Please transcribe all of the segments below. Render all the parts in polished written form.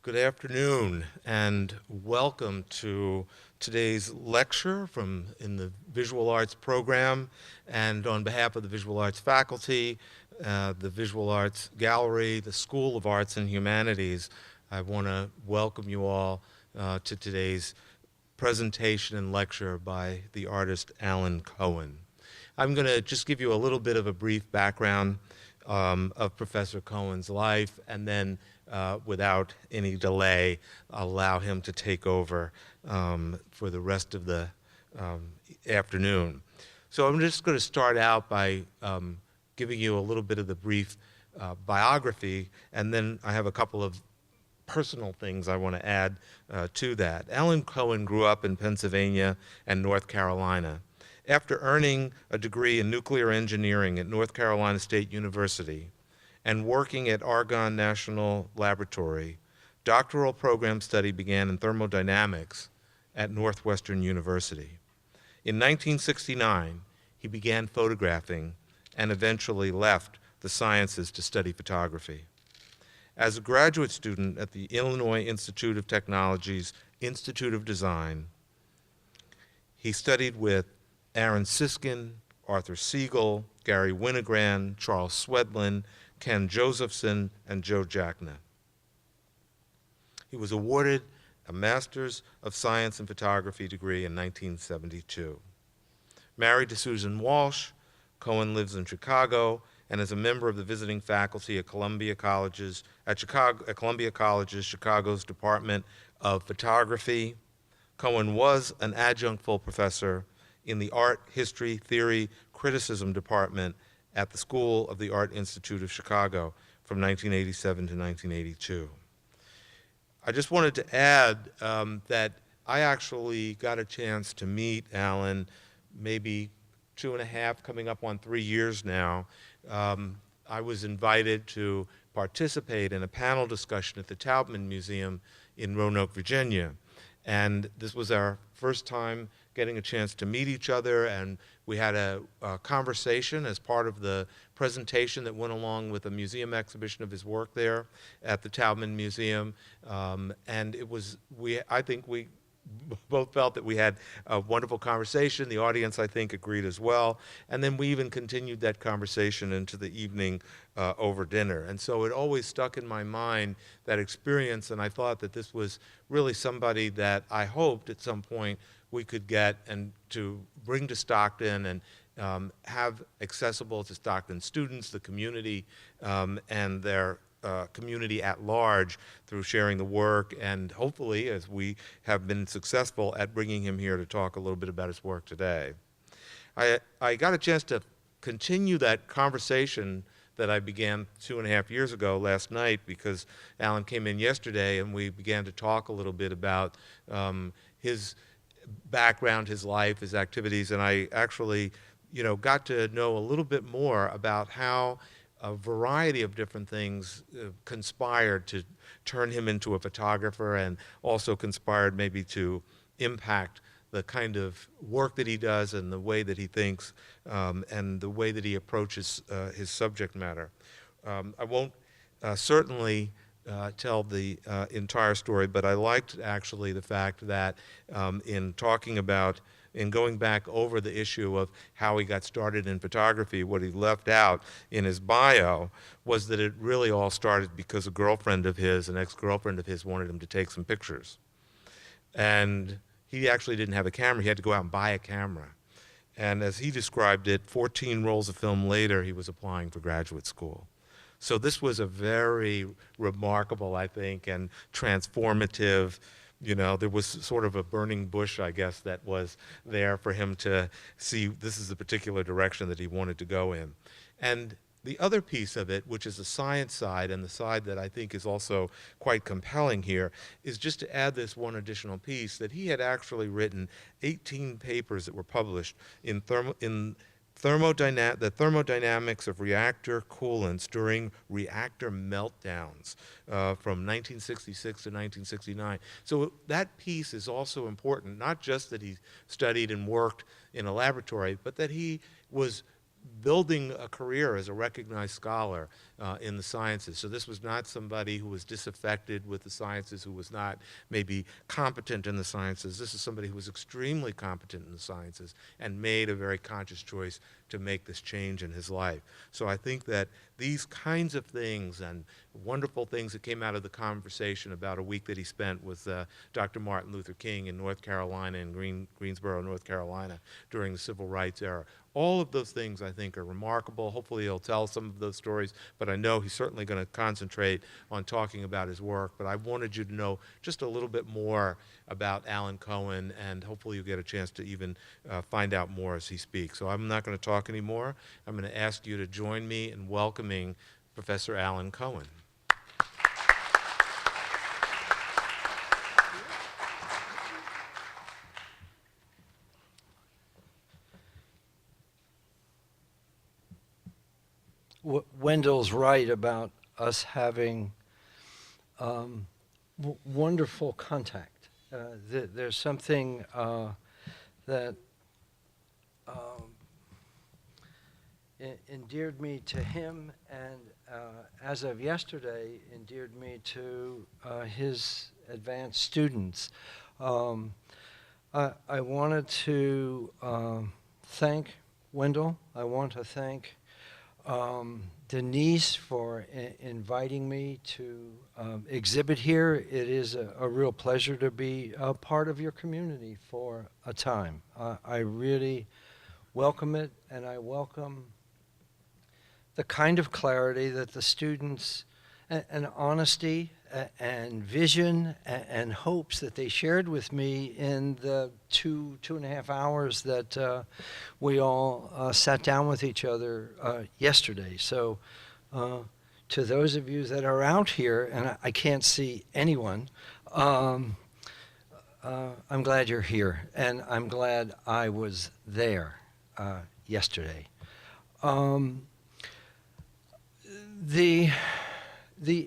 Good afternoon, and welcome to today's lecture in the Visual Arts program. And on behalf of the Visual Arts faculty, the Visual Arts Gallery, the School of Arts and Humanities, I want to welcome you all to today's presentation and lecture by the artist Alan Cohen. I'm going to just give you a little bit of a brief background of Professor Cohen's life, and then without any delay, allow him to take over for the rest of the afternoon. So I'm just going to start out by giving you a little bit of the brief biography, and then I have a couple of personal things I want to add to that. Alan Cohen grew up in Pennsylvania and North Carolina. After earning a degree in nuclear engineering at North Carolina State University and working at Argonne National Laboratory, doctoral program study began in thermodynamics at Northwestern University. In 1969, he began photographing and eventually left the sciences to study photography. As a graduate student at the Illinois Institute of Technology's Institute of Design, he studied with Aaron Siskin, Arthur Siegel, Gary Winogrand, Charles Swedlin, Ken Josephson, and Joe Jackna. He was awarded a Master's of Science in Photography degree in 1972. Married to Susan Walsh, Cohen lives in Chicago and is a member of the visiting faculty at Columbia College's Chicago's Department of Photography. Cohen was an adjunct full professor in the Art, History, Theory, Criticism Department at the School of the Art Institute of Chicago from 1987 to 1982. I just wanted to add that I actually got a chance to meet Alan maybe 2.5, coming up on 3 years now. I was invited to participate in a panel discussion at the Taubman Museum in Roanoke, Virginia. And this was our first time getting a chance to meet each other, and we had a conversation as part of the presentation that went along with a museum exhibition of his work there at the Taubman Museum. And it was, I think we both felt that we had a wonderful conversation. The audience, I think, agreed as well. And then we even continued that conversation into the evening over dinner. And so it always stuck in my mind, that experience, and I thought that this was really somebody that I hoped at some point we could get and to bring to Stockton and have accessible to Stockton students, the community, and their community at large through sharing the work, and hopefully, as we have been successful at bringing him here to talk a little bit about his work today. I got a chance to continue that conversation that I began 2.5 years ago last night, because Alan came in yesterday and we began to talk a little bit about his background, his life, his activities, and I actually, got to know a little bit more about how a variety of different things conspired to turn him into a photographer, and also conspired maybe to impact the kind of work that he does and the way that he thinks and the way that he approaches his subject matter. I won't certainly tell the entire story, but I liked actually the fact that in going back over the issue of how he got started in photography, what he left out in his bio was that it really all started because a girlfriend of his, an ex-girlfriend of his, wanted him to take some pictures. And he actually didn't have a camera. He had to go out and buy a camera. And as he described it, 14 rolls of film later, he was applying for graduate school. So this was a very remarkable, I think, and transformative, there was sort of a burning bush, I guess, that was there for him to see this is the particular direction that he wanted to go in. And the other piece of it, which is the science side, and the side that I think is also quite compelling here, is just to add this one additional piece, that he had actually written 18 papers that were published in the thermodynamics of reactor coolants during reactor meltdowns from 1966 to 1969. So that piece is also important, not just that he studied and worked in a laboratory, but that he was building a career as a recognized scholar in the sciences. So this was not somebody who was disaffected with the sciences, who was not maybe competent in the sciences. This is somebody who was extremely competent in the sciences and made a very conscious choice to make this change in his life. So I think that these kinds of things and wonderful things that came out of the conversation about a week that he spent with Dr. Martin Luther King in North Carolina, in Greensboro, North Carolina, during the Civil Rights era. All of those things, I think, are remarkable. Hopefully he'll tell some of those stories, but I know he's certainly going to concentrate on talking about his work. But I wanted you to know just a little bit more about Alan Cohen, and hopefully you'll get a chance to even find out more as he speaks. So I'm not going to talk anymore. I'm going to ask you to join me in welcoming Professor Alan Cohen. Wendell's right about us having wonderful contact. There's something that endeared me to him, and as of yesterday, endeared me to his advanced students. I wanted to thank Wendell. I want to thank Denise for inviting me to exhibit here. It is a real pleasure to be a part of your community for a time. I really welcome it, and I welcome the kind of clarity that the students and honesty and vision and hopes that they shared with me in the two and a half hours that we all sat down with each other yesterday. So to those of you that are out here, and I can't see anyone, I'm glad you're here, and I'm glad I was there yesterday. The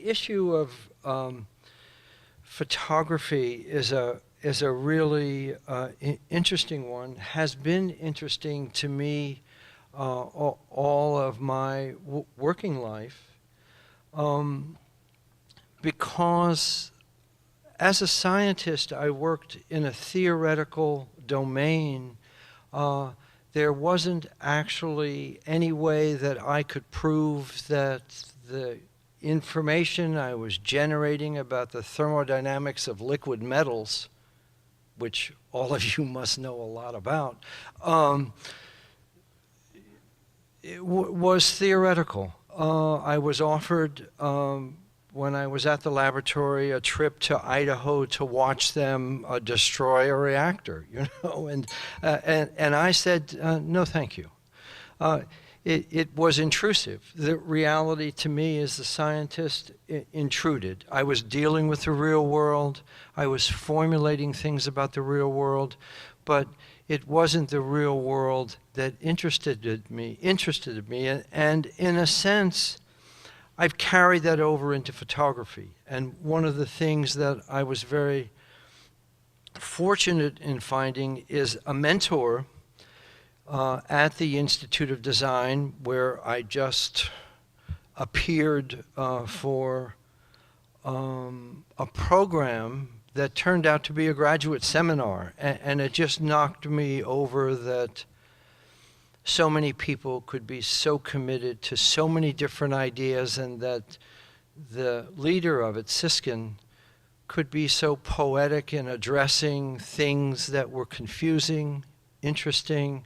issue of photography is a really interesting one. Has been interesting to me all of my working life, because as a scientist I worked in a theoretical domain. There wasn't actually any way that I could prove that the information I was generating about the thermodynamics of liquid metals, which all of you must know a lot about, it was theoretical. I was offered, when I was at the laboratory, a trip to Idaho to watch them destroy a reactor, and I said, no, thank you. It was intrusive. The reality to me as the scientist intruded. I was dealing with the real world. I was formulating things about the real world, but it wasn't the real world that interested me. And in a sense, I've carried that over into photography. And one of the things that I was very fortunate in finding is a mentor at the Institute of Design, where I just appeared for a program that turned out to be a graduate seminar. And it just knocked me over that so many people could be so committed to so many different ideas, and that the leader of it, Siskin, could be so poetic in addressing things that were confusing, interesting,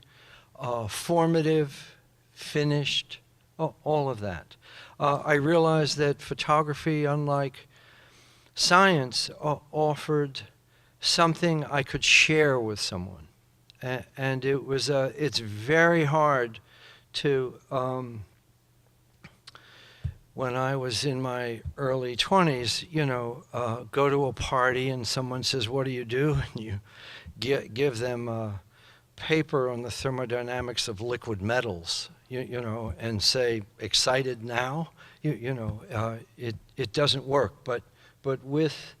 formative, finished, all of that. I realized that photography, unlike science, offered something I could share with someone. And it was it's very hard to, when I was in my early 20s, go to a party and someone says, what do you do? And you give them a paper on the thermodynamics of liquid metals, and say, excited now? It doesn't work. But with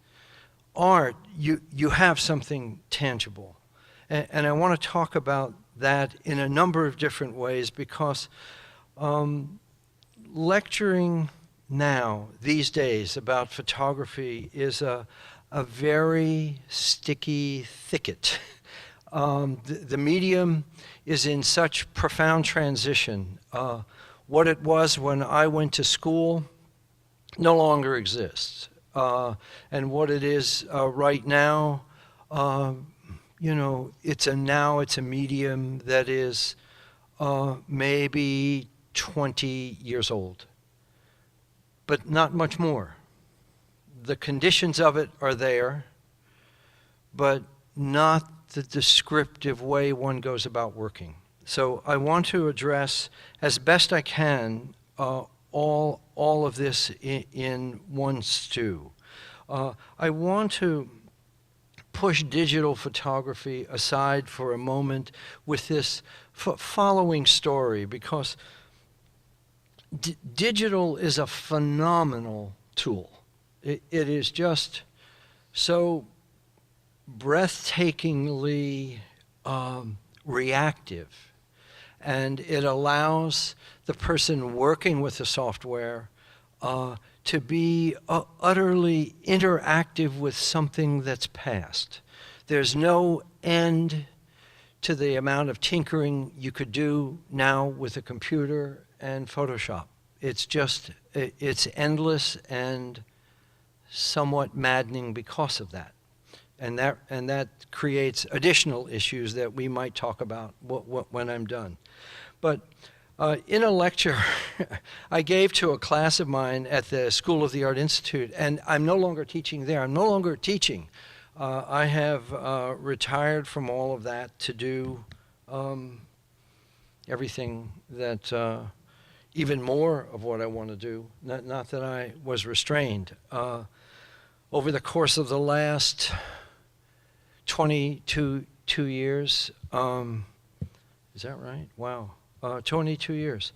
art, you have something tangible. And I want to talk about that in a number of different ways because lecturing now, these days, about photography is a very sticky thicket. The medium is in such profound transition. What it was when I went to school no longer exists. And what it is right now, it's a medium that is maybe 20 years old, but not much more. The conditions of it are there, but not the descriptive way one goes about working. So I want to address, as best I can, all of this in one stew. I want to push digital photography aside for a moment with this following story, because digital is a phenomenal tool. It is just so breathtakingly reactive, and it allows the person working with the software to be utterly interactive with something that's past. There's no end to the amount of tinkering you could do now with a computer and Photoshop. It's endless and somewhat maddening because of that. And that creates additional issues that we might talk about when I'm done. But in a lecture I gave to a class of mine at the School of the Art Institute, and I'm no longer teaching there. I'm no longer teaching. I have retired from all of that to do everything that, even more of what I want to do. Not that I was restrained. Over the course of the last 22 years, is that right? Wow. 22 years.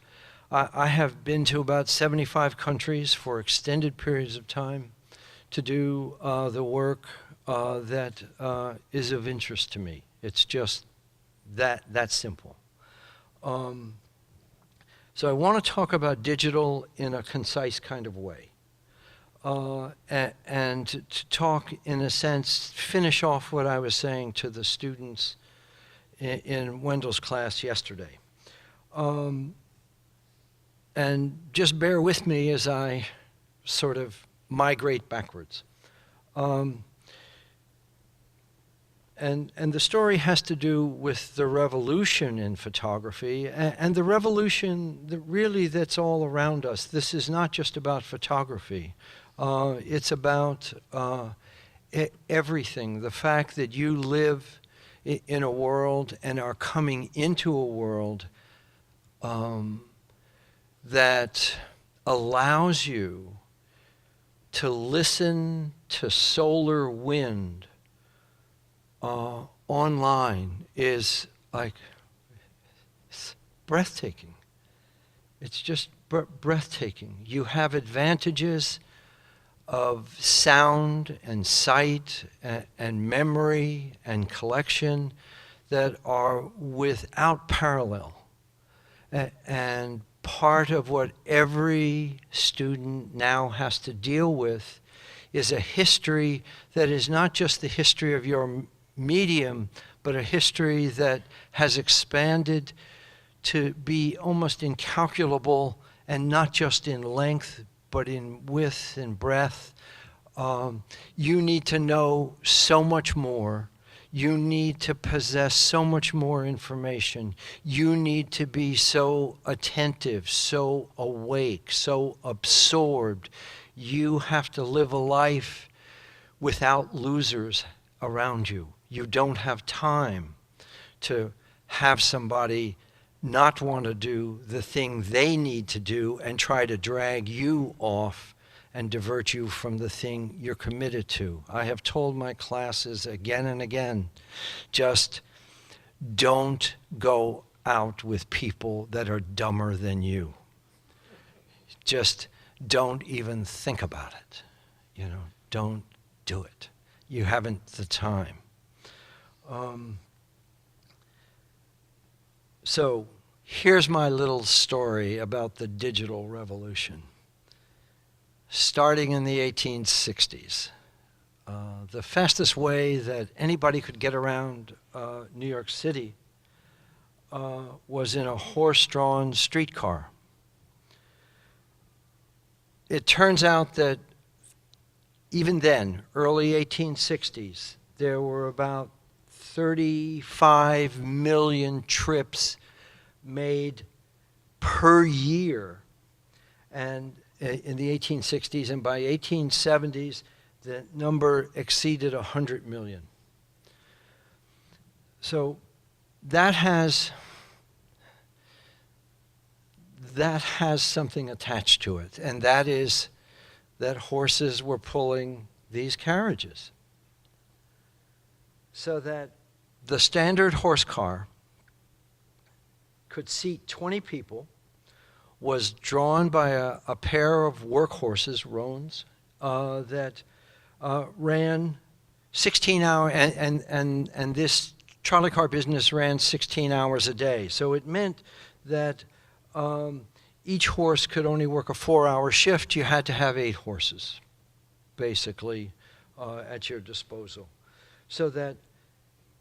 I have been to about 75 countries for extended periods of time to do the work that is of interest to me. It's just that simple. So I want to talk about digital in a concise kind of way. And to talk, in a sense, finish off what I was saying to the students in Wendell's class yesterday. And just bear with me as I sort of migrate backwards. And the story has to do with the revolution in photography, and the revolution that's all around us. This is not just about photography. It's about everything. The fact that you live in a world and are coming into a world that allows you to listen to solar wind online is like, it's breathtaking. It's just breathtaking. You have advantages of sound and sight and memory and collection that are without parallel. And part of what every student now has to deal with is a history that is not just the history of your medium, but a history that has expanded to be almost incalculable, and not just in length, but in width and breadth. You need to know so much more. You need to possess so much more information. You need to be so attentive, so awake, so absorbed. You have to live a life without losers around you. You don't have time to have somebody not want to do the thing they need to do and try to drag you off and divert you from the thing you're committed to. I have told my classes again and again, just don't go out with people that are dumber than you. Just don't even think about it. Don't do it. You haven't the time. So here's my little story about the digital revolution. Starting in the 1860s, the fastest way that anybody could get around New York City was in a horse-drawn streetcar. It turns out that even then, early 1860s, there were about 35 million trips made per year, and in the 1860s, and by 1870s, the number exceeded 100 million. So that has something attached to it, and that is that horses were pulling these carriages. So that the standard horse car could seat 20 people, was drawn by a pair of work horses, roans, that ran 16 hours, and this trolley car business ran 16 hours a day. So it meant that each horse could only work a 4-hour shift. You had to have 8 horses, basically, at your disposal. So that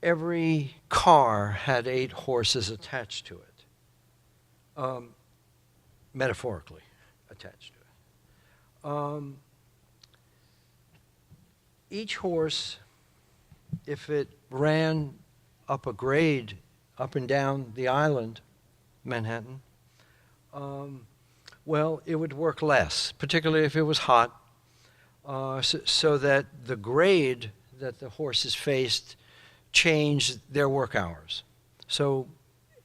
every car had 8 horses attached to it, metaphorically attached to it. Each horse, if it ran up a grade, up and down the island, Manhattan, well, it would work less, particularly if it was hot, so that the grade that the horses faced changed their work hours. So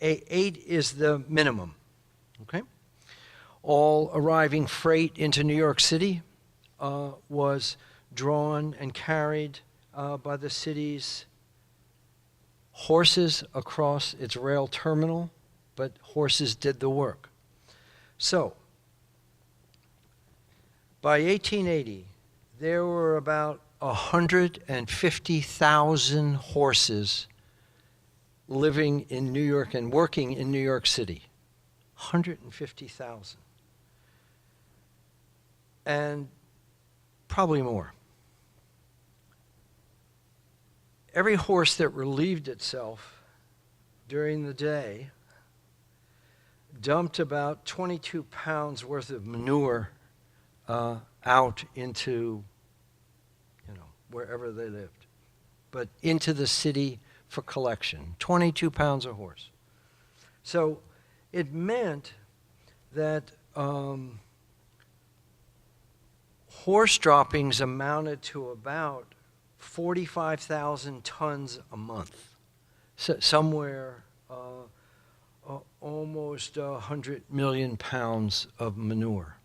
8 is the minimum, okay? All arriving freight into New York City was drawn and carried by the city's horses across its rail terminal, but horses did the work. So, by 1880, there were about 150,000 horses living in New York and working in New York City. 150,000. And probably more. Every horse that relieved itself during the day dumped about 22 pounds worth of manure out into, wherever they lived, but into the city for collection. 22 pounds a horse. So it meant that horse droppings amounted to about 45,000 tons a month, so somewhere almost 100 million pounds of manure.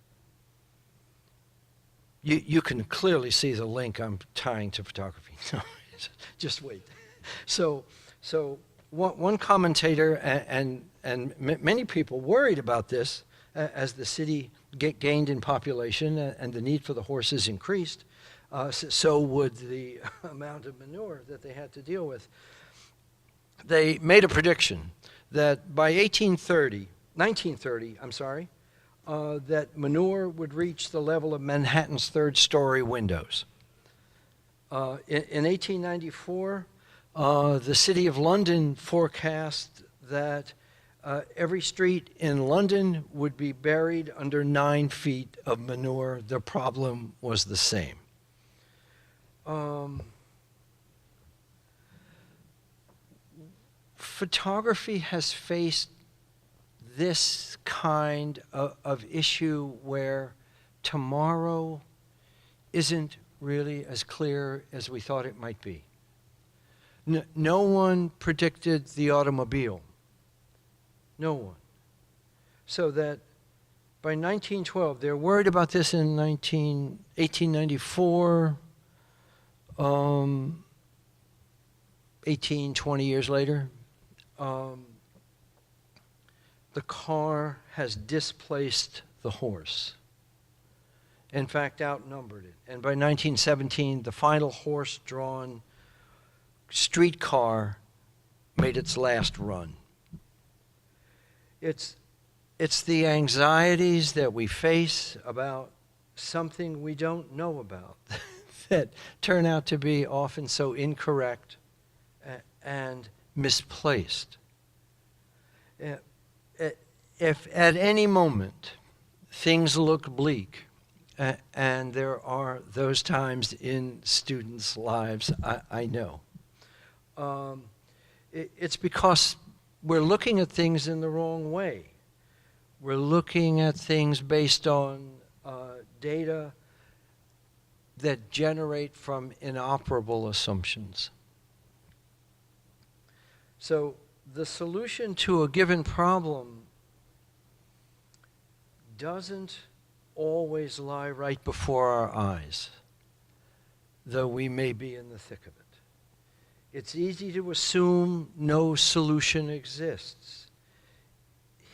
You can clearly see the link I'm tying to photography. No, just wait. So one commentator and many people worried about this as the city gained in population and the need for the horses increased, so would the amount of manure that they had to deal with. They made a prediction that by 1930, that manure would reach the level of Manhattan's third-story windows. In 1894, the City of London forecast that every street in London would be buried under 9 feet of manure. The problem was the same. Photography has faced this kind of issue where tomorrow isn't really as clear as we thought it might be. No one predicted the automobile. No one. So that by 1912, they're worried about this in 1894, 20 years later. The car has displaced the horse. In fact, outnumbered it. And by 1917, the final horse-drawn streetcar made its last run. It's the anxieties that we face about something we don't know about that turn out to be often so incorrect and misplaced. If at any moment things look bleak, and there are those times in students' lives, I know, it's because we're looking at things in the wrong way. We're looking at things based on data that generate from inoperable assumptions. So the solution to a given problem doesn't always lie right before our eyes, though we may be in the thick of it. It's easy to assume no solution exists.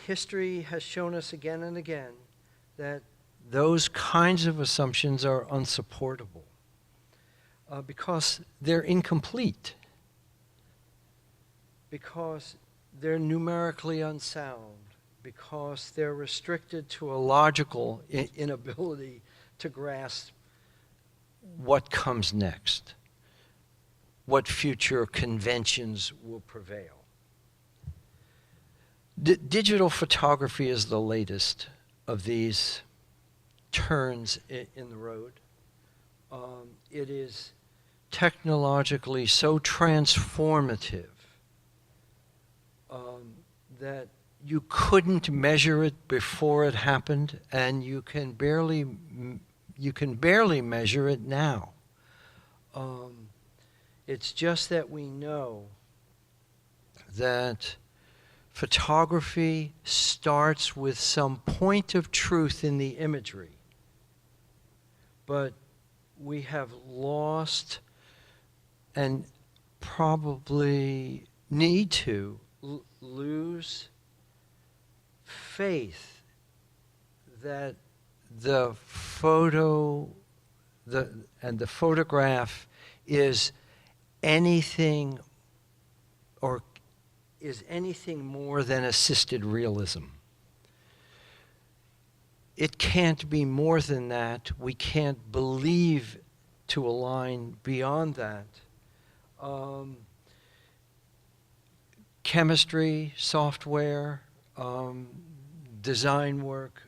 History has shown us again and again that those kinds of assumptions are unsupportable because they're incomplete, because they're numerically unsound, because they're restricted to a logical inability to grasp what comes next, what future conventions will prevail. Digital photography is the latest of these turns in the road. It is technologically so transformative that you couldn't measure it before it happened, and you can barely measure it now. It's just that we know that photography starts with some point of truth in the imagery, but we have lost and probably need to lose faith that the photograph is anything more than assisted realism. It can't be more than that. We can't believe to a line beyond that. Chemistry, software, design work,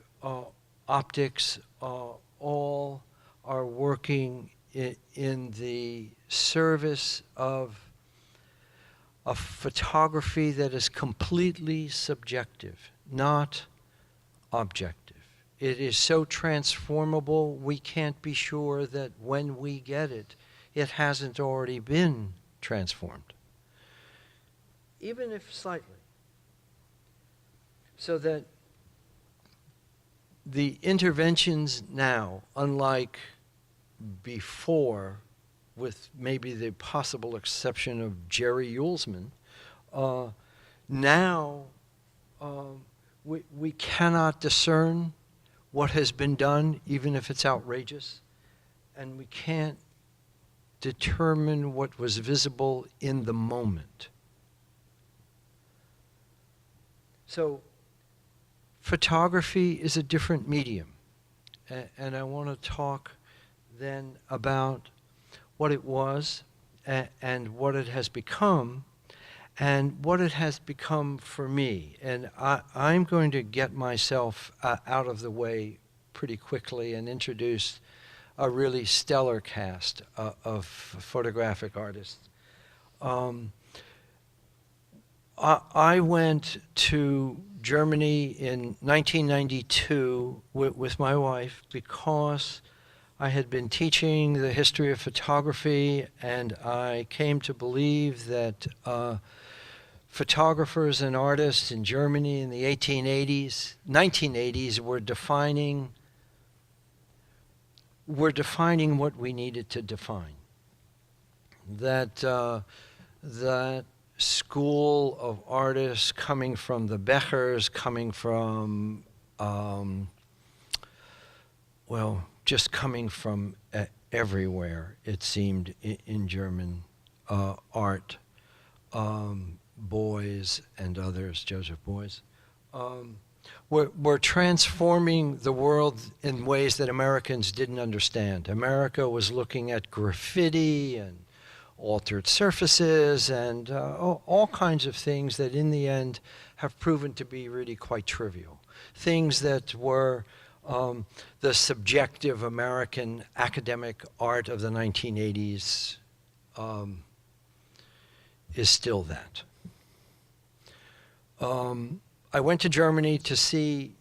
optics, all are working in the service of a photography that is completely subjective, not objective. It is so transformable, we can't be sure that when we get it, it hasn't already been transformed, even if slightly. So that the interventions now, unlike before, with maybe the possible exception of Jerry Uelsman, now we cannot discern what has been done, even if it's outrageous, and we can't determine what was visible in the moment. So photography is a different medium, and I want to talk then about what it was and what it has become, and what it has become for me. And I'm going to get myself out of the way pretty quickly and introduce a really stellar cast of photographic artists. I went to Germany in 1992 with my wife because I had been teaching the history of photography, and I came to believe that photographers and artists in Germany in the 1980s were defining what we needed to define. That school of artists coming from the Bechers, coming from, just coming from everywhere, it seemed, in German art. Boys and others, Joseph Beuys, we're transforming the world in ways that Americans didn't understand. America was looking at graffiti and altered surfaces and all kinds of things that in the end have proven to be really quite trivial. Things that were the subjective American academic art of the 1980s is still that. I went to Germany to see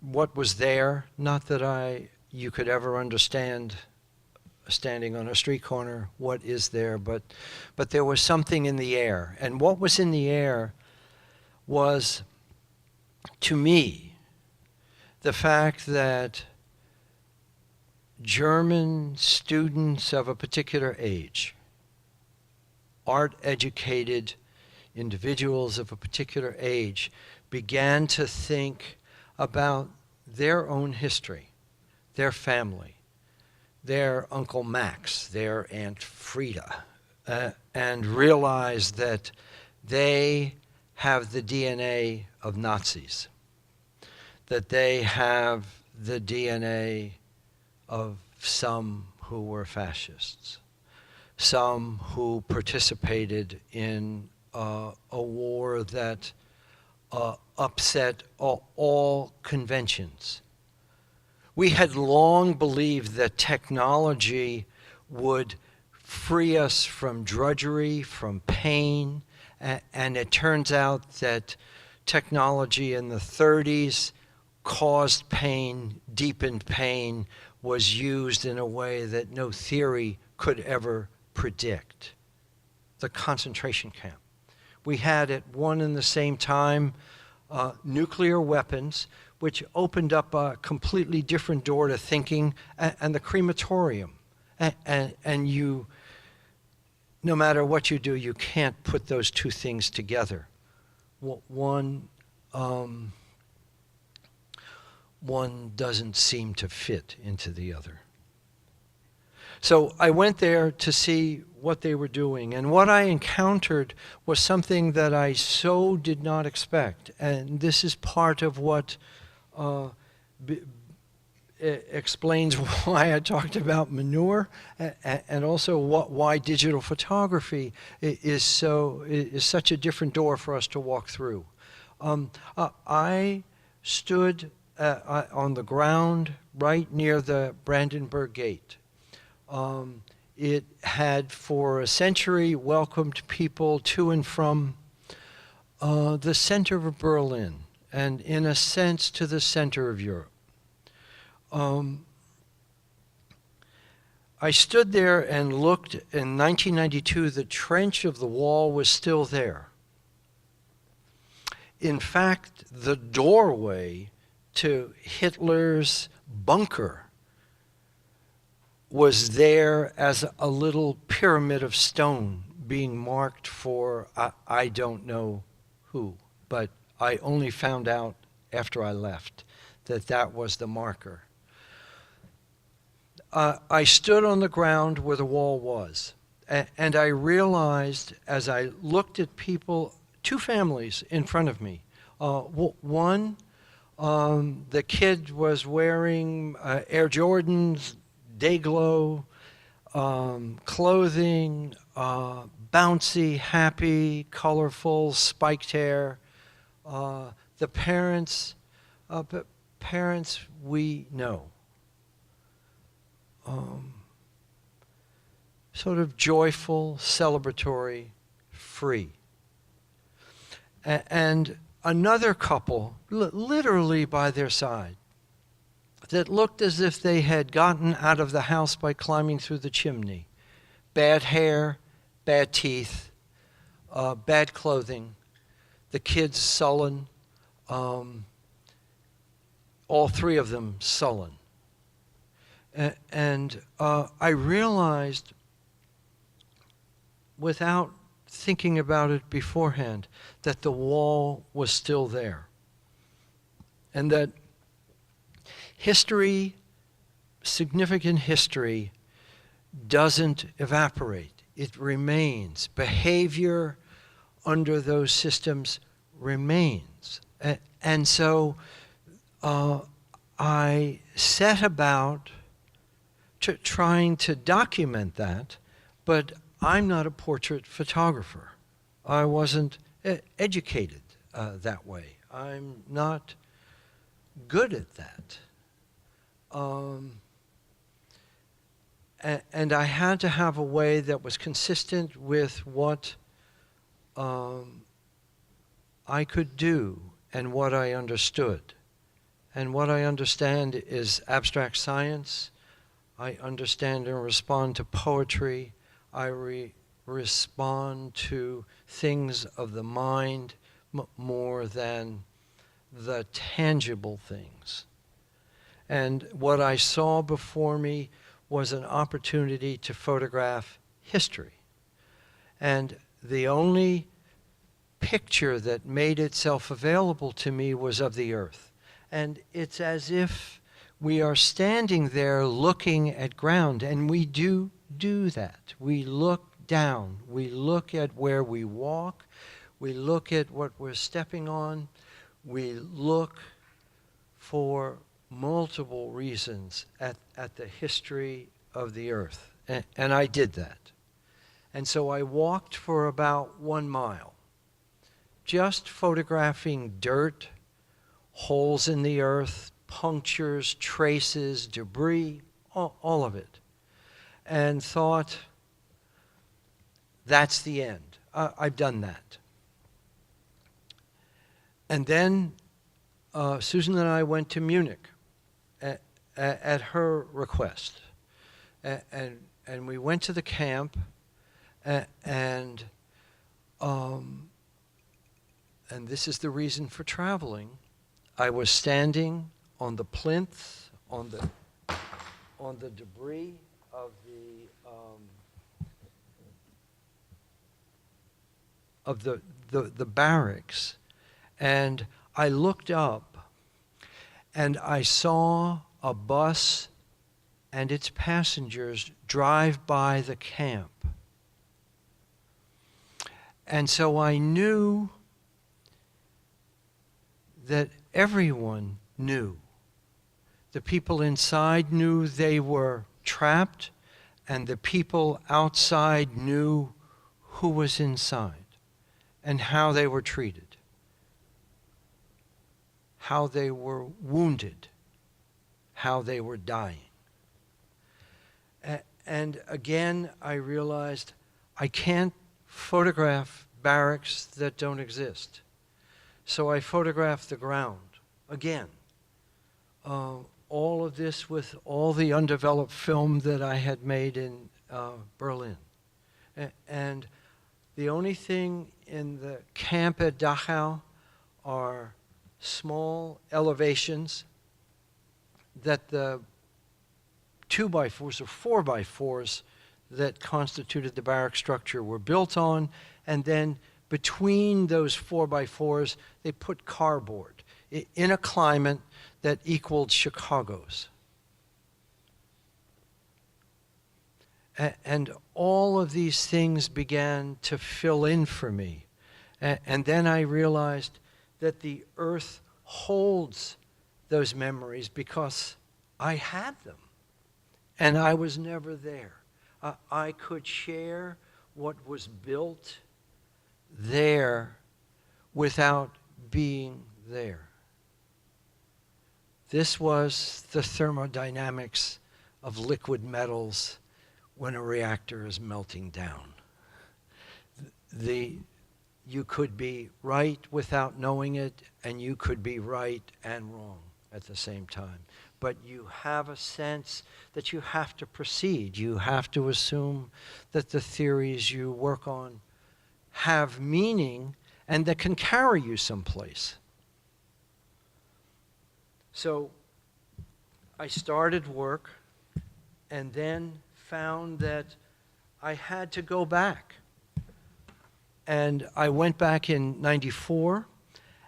what was there. Not that you could ever understand, standing on a street corner, what is there, but there was something in the air. And what was in the air was, to me, the fact that German students of a particular age, art-educated individuals of a particular age, began to think about their own history, their family, their Uncle Max, their Aunt Frida, and realized that they have the DNA of Nazis, that they have the DNA of some who were fascists, some who participated in a war that upset all conventions. We had long believed that technology would free us from drudgery, from pain, and it turns out that technology in the 30s caused pain, deepened pain, was used in a way that no theory could ever predict. The concentration camp. We had at one and the same time nuclear weapons, which opened up a completely different door to thinking, and the crematorium. And you, no matter what you do, you can't put those two things together. One doesn't seem to fit into the other. So I went there to see what they were doing, and what I encountered was something that I so did not expect. And this is part of what explains why I talked about manure, and also why digital photography is such a different door for us to walk through. I stood on the ground right near the Brandenburg Gate. It had for a century welcomed people to and from the center of Berlin, and in a sense to the center of Europe. I stood there and looked. In 1992, the trench of the wall was still there. In fact, the doorway to Hitler's bunker was there as a little pyramid of stone being marked for I don't know who, but I only found out after I left that that was the marker. I stood on the ground where the wall was, and I realized as I looked at people, two families in front of me. One, the kid was wearing Air Jordans, Dayglow clothing, bouncy, happy, colorful, spiked hair. The parents we know. Sort of joyful, celebratory, free. And another couple, literally by their side, that looked as if they had gotten out of the house by climbing through the chimney. Bad hair, bad teeth, bad clothing, the kids sullen, all three of them sullen. And I realized, without thinking about it beforehand, that the wall was still there. And that history, significant history, doesn't evaporate. It remains. Behavior under those systems remains. And so I set about trying to document that, but I'm not a portrait photographer. I wasn't educated that way. I'm not good at that. And I had to have a way that was consistent with what I could do and what I understood. And what I understand is abstract science. I understand and respond to poetry. I respond to things of the mind more than the tangible things. And what I saw before me was an opportunity to photograph history. And the only picture that made itself available to me was of the earth. And it's as if we are standing there looking at ground, and we do that. We look down. We look at where we walk. We look at what we're stepping on. We look for multiple reasons at the history of the earth. And I did that. And so I walked for about 1 mile, just photographing dirt, holes in the earth, punctures, traces, debris, all of it. And thought, that's the end. I've done that. And then Susan and I went to Munich at her request. And we went to the camp, and this is the reason for traveling. I was standing on the plinth, on the debris of the barracks, and I looked up, and I saw a bus and its passengers drive by the camp. And so I knew that everyone knew. The people inside knew they were trapped, and the people outside knew who was inside and how they were treated, how they were wounded, how they were dying. And again, I realized I can't photograph barracks that don't exist. So I photographed the ground again. All of this with all the undeveloped film that I had made in Berlin. And the only thing in the camp at Dachau are small elevations that the 2x4s or 4x4s that constituted the barrack structure were built on, and then between those 4x4s, they put cardboard in a climate that equaled Chicago's. And all of these things began to fill in for me. And then I realized that the earth holds those memories because I had them. And I was never there. I could share what was built there without being there. This was the thermodynamics of liquid metals when a reactor is melting down. You could be right without knowing it, and you could be right and wrong at the same time. But you have a sense that you have to proceed. You have to assume that the theories you work on have meaning and that can carry you someplace. So I started work and then found that I had to go back. And I went back in '94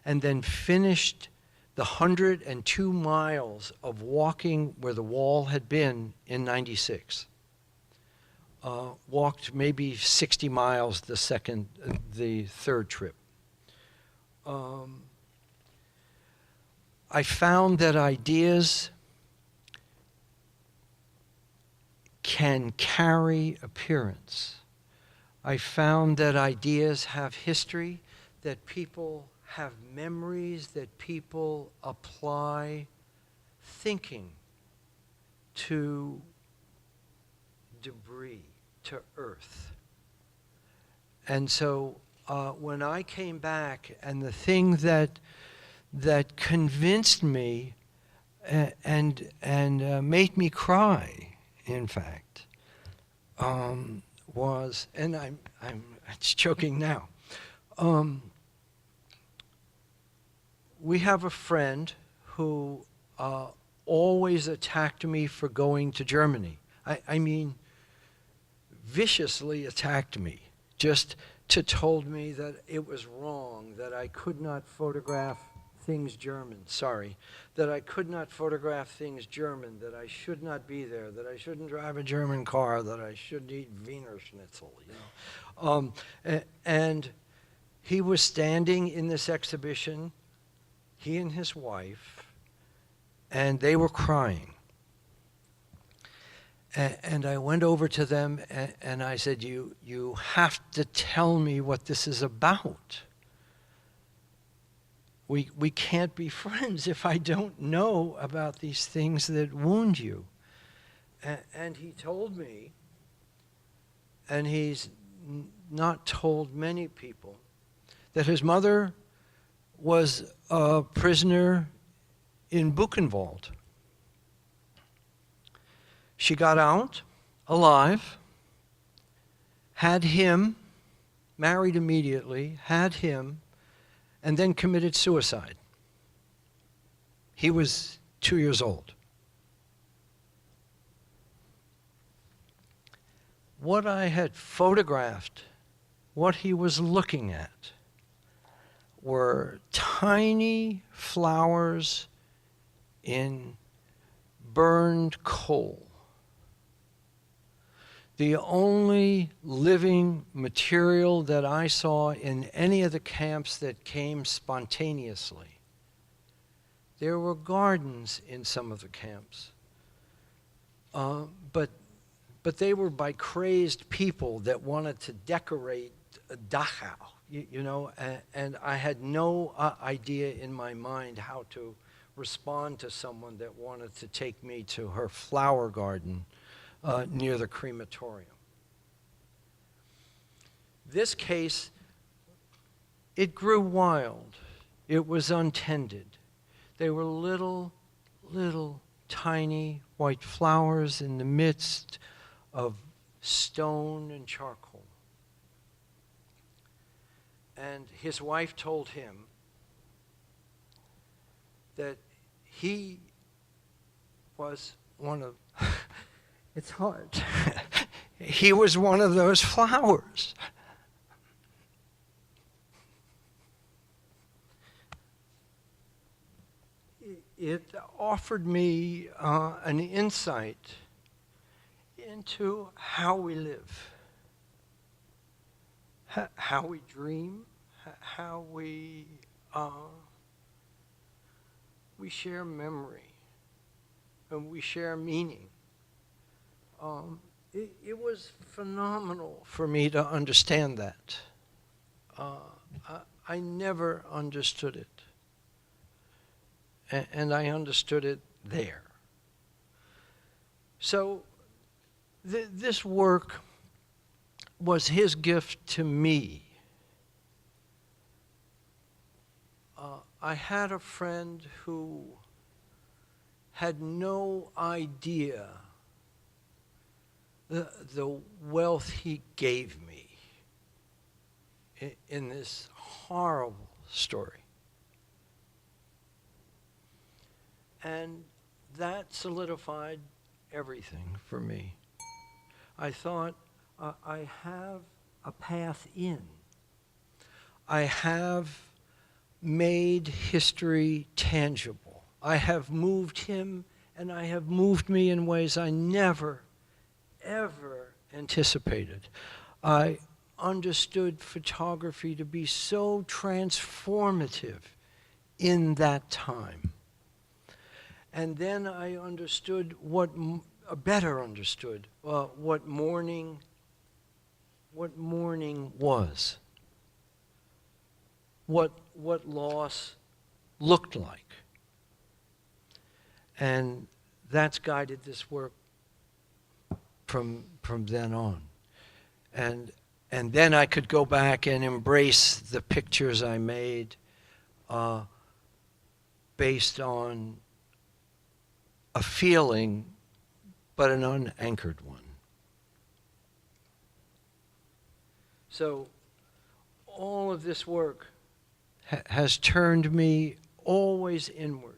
and then finished the 102 miles of walking where the wall had been in '96. Walked maybe 60 miles the third trip. I found that ideas can carry appearance. I found that ideas have history, that people have memories, that people apply thinking to debris, to earth. And so when I came back, and the thing that convinced me and made me cry, in fact, was, and I'm it's choking now. We have a friend who always attacked me for going to Germany. I mean, viciously attacked me, just told me that it was wrong, that I could not photograph things German, that I could not photograph things German, that I should not be there, that I shouldn't drive a German car, that I shouldn't eat Wiener Schnitzel, and he was standing in this exhibition, he and his wife, and they were crying. And I went over to them and I said, you have to tell me what this is about. We can't be friends if I don't know about these things that wound you. And he told me, and he's not told many people, that his mother was a prisoner in Buchenwald. She got out alive, had him, married immediately, had him, and then committed suicide. He was 2 years old. What I had photographed, what he was looking at, were tiny flowers in burned coal. The only living material that I saw in any of the camps that came spontaneously. There were gardens in some of the camps, but they were by crazed people that wanted to decorate Dachau, and I had no idea in my mind how to respond to someone that wanted to take me to her flower garden near the crematorium. This case, it grew wild. It was untended. They were little, tiny white flowers in the midst of stone and charcoal. And his wife told him that he was one of it's hard. He was one of those flowers. It offered me an insight into how we live, how we dream, how we share memory, and we share meaning. It was phenomenal for me to understand that. I never understood it. And I understood it there. So this work was his gift to me. I had a friend who had no idea the wealth he gave me in this horrible story. And that solidified everything for me. I thought, I have a path in. I have made history tangible. I have moved him, and I have moved me in ways I never, ever anticipated. I understood photography to be so transformative in that time. And then I understood better understood what mourning was, what loss looked like. And that's guided this work from then on. And then I could go back and embrace the pictures I made based on a feeling, but an unanchored one. So all of this work has turned me always inward,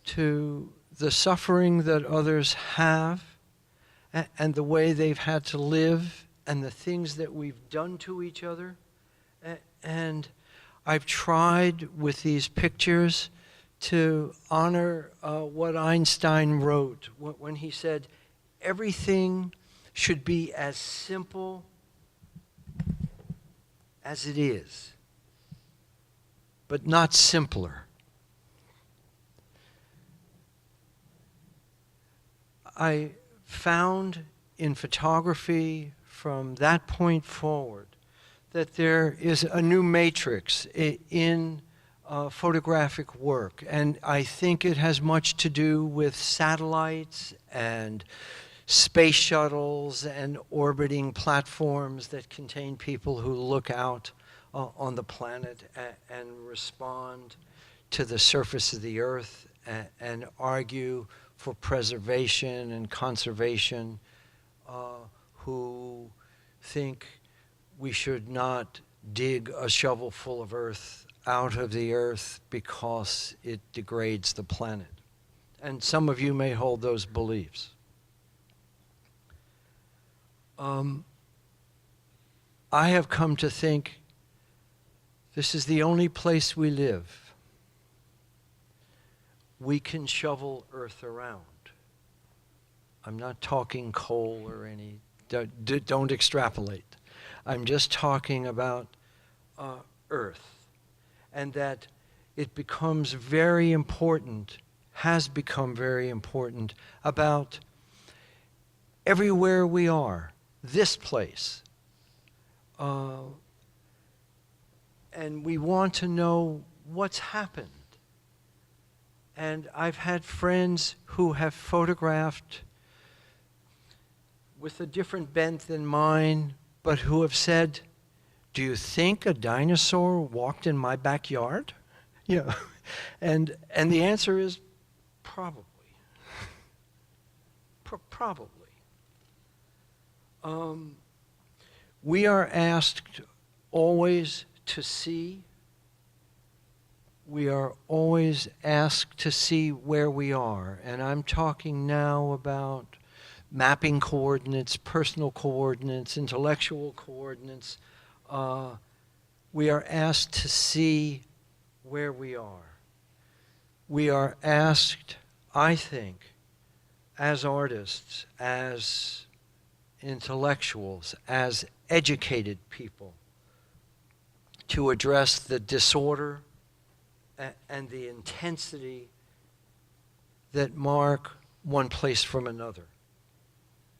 to the suffering that others have and the way they've had to live and the things that we've done to each other. And I've tried with these pictures to honor what Einstein wrote when he said, everything should be as simple as it is, but not simpler. I found in photography from that point forward that there is a new matrix in photographic work, and I think it has much to do with satellites and space shuttles and orbiting platforms that contain people who look out on the planet and respond to the surface of the earth and argue for preservation and conservation, who think we should not dig a shovel full of earth out of the earth because it degrades the planet. And some of you may hold those beliefs. I have come to think this is the only place we live we can shovel earth around. I'm not talking coal or any, don't extrapolate. I'm just talking about earth, and that it becomes very important, has become very important about everywhere we are, this place. And we want to know what's happened. And I've had friends who have photographed with a different bent than mine, but who have said, do you think a dinosaur walked in my backyard? You know, and the answer is probably. Probably. We are asked always to see. We are always asked to see where we are. And I'm talking now about mapping coordinates, personal coordinates, intellectual coordinates. We are asked to see where we are. We are asked, I think, as artists, as intellectuals, as educated people, to address the disorder and the intensity that mark one place from another,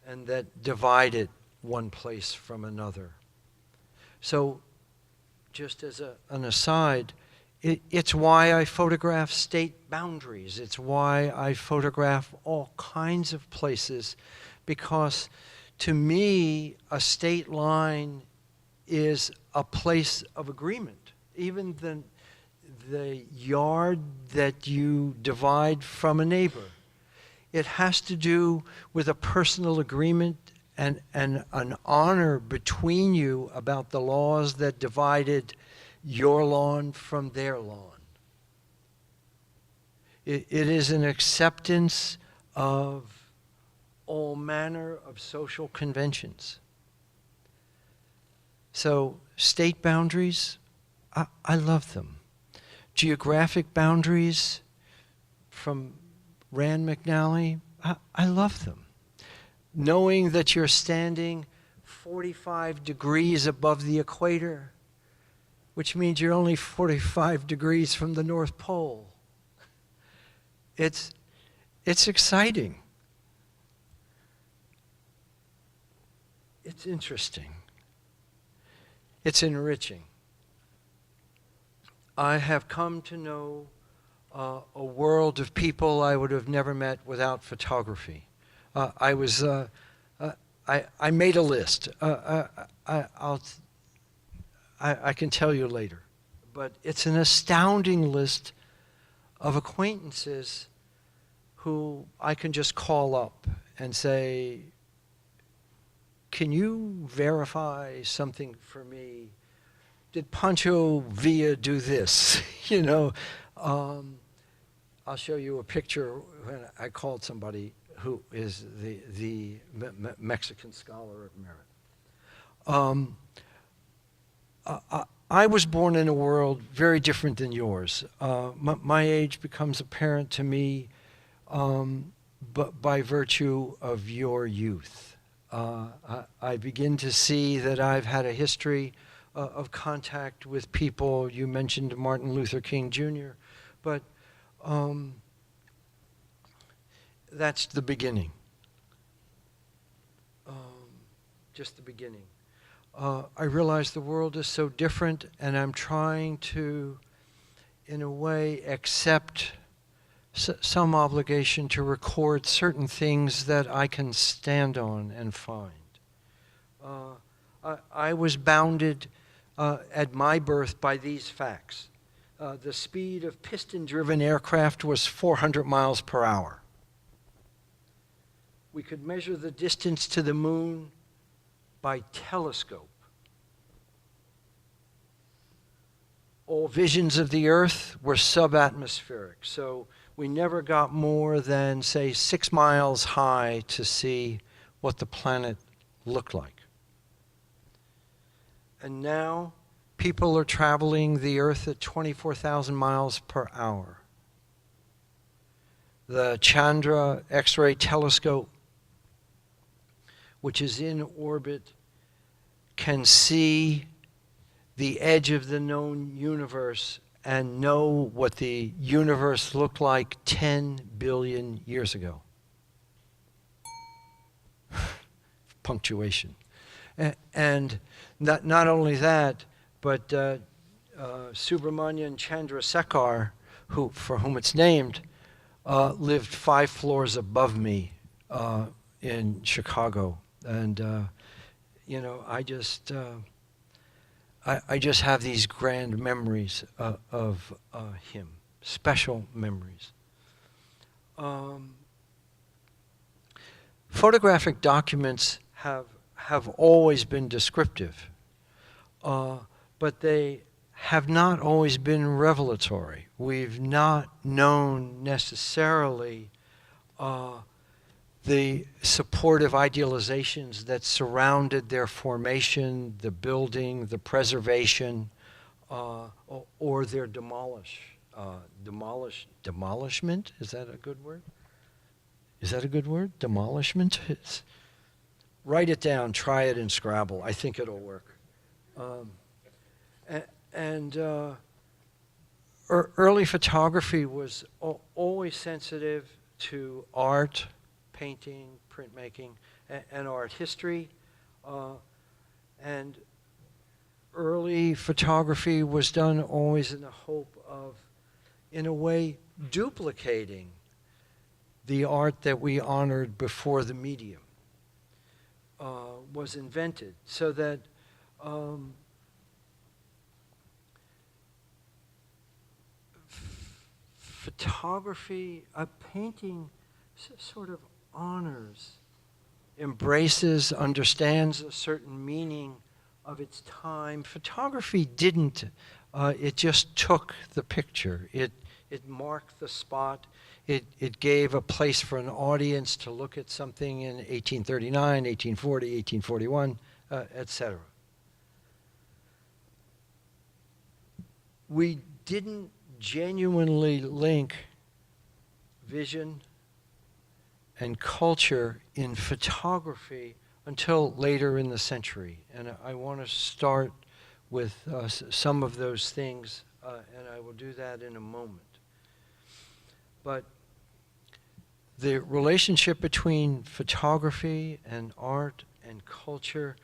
and that divide it one place from another. So, just as an aside, it's why I photograph state boundaries. It's why I photograph all kinds of places, because to me, a state line is a place of agreement. Even the yard that you divide from a neighbor, it has to do with a personal agreement and an honor between you about the laws that divided your lawn from their lawn. It is an acceptance of all manner of social conventions. So state boundaries, I love them. Geographic boundaries from Rand McNally, I love them. Knowing that you're standing 45 degrees above the equator, which means you're only 45 degrees from the North Pole. it's exciting. It's interesting. It's enriching. I have come to know a world of people I would have never met without photography. I made a list. I can tell you later. But it's an astounding list of acquaintances who I can just call up and say, can you verify something for me? Did Pancho Villa do this? You know, I'll show you a picture when I called somebody who is the Mexican scholar of merit. I was born in a world very different than yours. My age becomes apparent to me but by virtue of your youth. I begin to see that I've had a history of contact with people. You mentioned Martin Luther King Jr., but that's the beginning. Just the beginning. I realize the world is so different, and I'm trying to, in a way, accept some obligation to record certain things that I can stand on and find. I was bounded at my birth by these facts. The speed of piston-driven aircraft was 400 miles per hour. We could measure the distance to the moon by telescope. All visions of the Earth were subatmospheric, so we never got more than, say, 6 miles high to see what the planet looked like. And now people are traveling the Earth at 24,000 miles per hour. The Chandra X-ray telescope, which is in orbit, can see the edge of the known universe and know what the universe looked like 10 billion years ago. Punctuation. And not only that, but Subramanian Chandrasekhar, for whom it's named, lived 5 floors above me in Chicago. And, you know, I just have these grand memories of him, special memories. Photographic documents have always been descriptive, but they have not always been revelatory. We've not known necessarily the supportive idealizations that surrounded their formation, the building, the preservation, or their demolishment. Is that a good word? Is that a good word? Demolishment? Write it down, try it in Scrabble. I think it'll work. Early photography was always sensitive to art, painting, printmaking, and art history. And early photography was done always in the hope of, in a way, duplicating the art that we honored before the medium was invented, so that photography, a painting sort of honors, embraces, understands a certain meaning of its time. Photography didn't. It just took the picture. It marked the spot. It gave a place for an audience to look at something in 1839, 1840, 1841, etc. We didn't genuinely link vision and culture in photography until later in the century. And I want to start with some of those things, and I will do that in a moment. But the relationship between photography and art and culture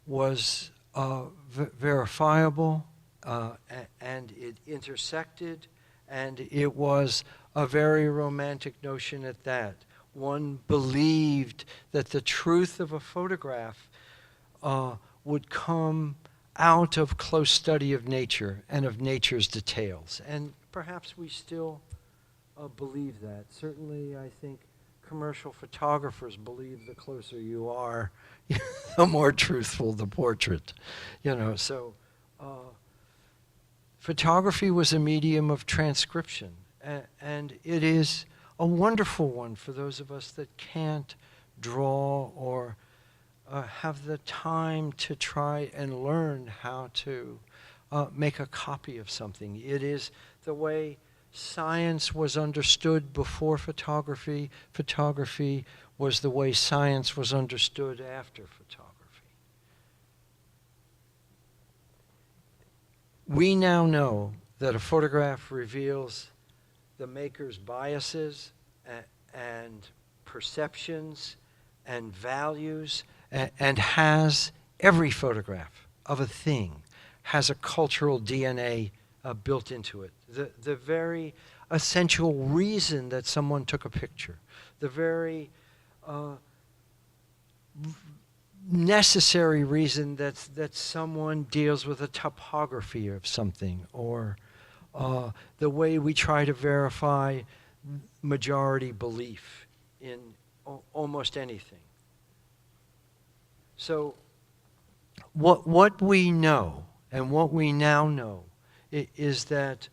was verifiable, and it intersected, and it was a very romantic notion at that. One believed that the truth of a photograph would come out of close study of nature and of nature's details. And perhaps we still believe that. Certainly, I think commercial photographers believe the closer you are, the more truthful the portrait. So photography was a medium of transcription, and it is a wonderful one for those of us that can't draw or have the time to try and learn how to make a copy of something. It is the way science was understood before photography. Photography was the way science was understood after photography. We now know that a photograph reveals the maker's biases and perceptions and values, and has every photograph of a thing has a cultural DNA built into it. The very essential reason that someone took a picture, the very necessary reason that someone deals with a topography of something, or the way we try to verify majority belief in almost anything. So what we know, and what we now know, is that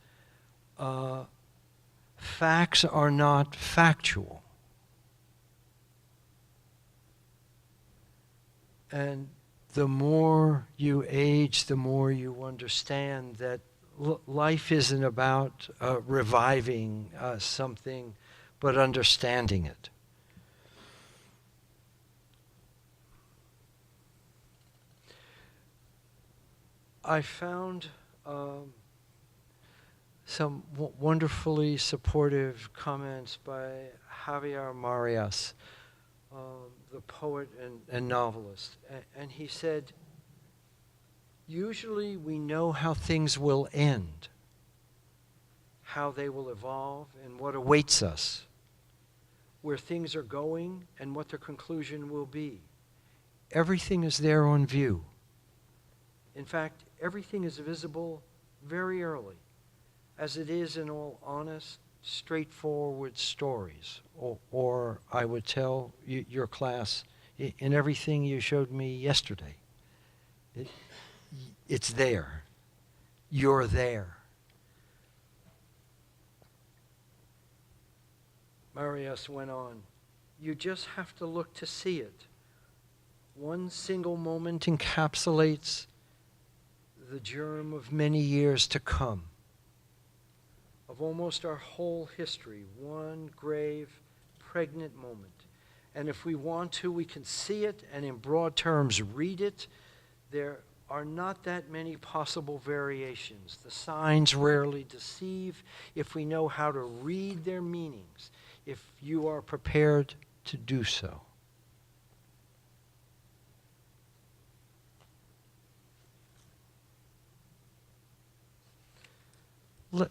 facts are not factual. And the more you age, the more you understand that life isn't about reviving something, but understanding it. I found some wonderfully supportive comments by Javier Marias, the poet and novelist. And he said, usually we know how things will end, how they will evolve, and what awaits us, where things are going and what their conclusion will be. Everything is there on view. In fact, everything is visible very early, as it is in all honest, straightforward stories. Or I would tell your class, in everything you showed me yesterday. It's there. You're there. Marius went on, you just have to look to see it. One single moment encapsulates the germ of many years to come, of almost our whole history, one grave, pregnant moment. And if we want to, we can see it and in broad terms read it. There are not that many possible variations. The signs rarely deceive if we know how to read their meanings, if you are prepared to do so.